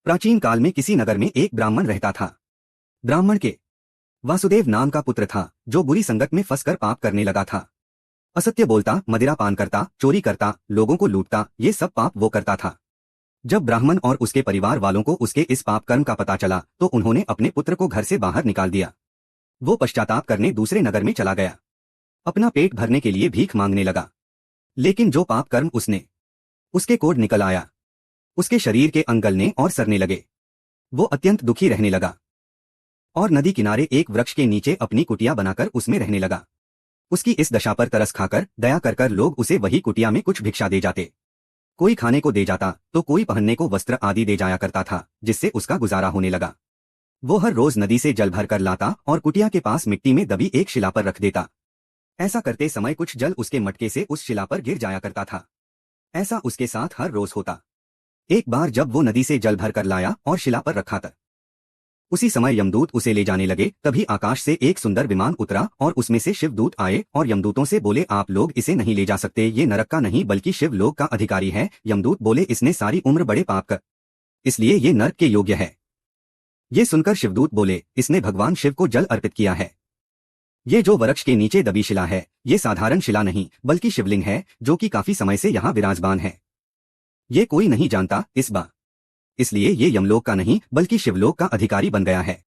प्राचीन काल में किसी नगर में एक ब्राह्मण रहता था। ब्राह्मण के वासुदेव नाम का पुत्र था, जो बुरी संगत में फंसकर पाप करने लगा था। असत्य बोलता, मदिरा पान करता, चोरी करता, लोगों को लूटता, ये सब पाप वो करता था। जब ब्राह्मण और उसके परिवार वालों को उसके इस पाप कर्म का पता चला तो उन्होंने अपने पुत्र को घर से बाहर निकाल दिया। वो पश्चाताप करने दूसरे नगर में चला गया। अपना पेट भरने के लिए भीख मांगने लगा। लेकिन जो पाप कर्म उसने उसके कोढ़ निकल आया। उसके शरीर के अंग गलने और सड़ने लगे। वो अत्यंत दुखी रहने लगा और नदी किनारे एक वृक्ष के नीचे अपनी कुटिया बनाकर उसमें रहने लगा। उसकी इस दशा पर तरस खाकर, दया कर लोग उसे वही कुटिया में कुछ भिक्षा दे जाते। कोई खाने को दे जाता तो कोई पहनने को वस्त्र आदि दे जाया करता था, जिससे उसका गुजारा होने लगा। वो हर रोज नदी से जल भर कर लाता और कुटिया के पास मिट्टी में दबी एक शिला पर रख देता। ऐसा करते समय कुछ जल उसके मटके से उस शिला पर गिर जाया करता था। ऐसा उसके साथ हर रोज होता। एक बार जब वो नदी से जल भर कर लाया और शिला पर रखा था, उसी समय यमदूत उसे ले जाने लगे। तभी आकाश से एक सुंदर विमान उतरा और उसमें से शिवदूत आए और यमदूतों से बोले, आप लोग इसे नहीं ले जा सकते, ये नरक का नहीं बल्कि शिवलोक का अधिकारी है। यमदूत बोले, इसने सारी उम्र बड़े पाप कर, इसलिए ये नरक के योग्य है। ये सुनकर शिवदूत बोले, इसने भगवान शिव को जल अर्पित किया है। ये जो वृक्ष के नीचे दबी शिला है, ये साधारण शिला नहीं बल्कि शिवलिंग है, जो कि काफी समय से यहाँ विराजमान है। ये कोई नहीं जानता इस बात, इसलिए ये यमलोक का नहीं बल्कि शिवलोक का अधिकारी बन गया है।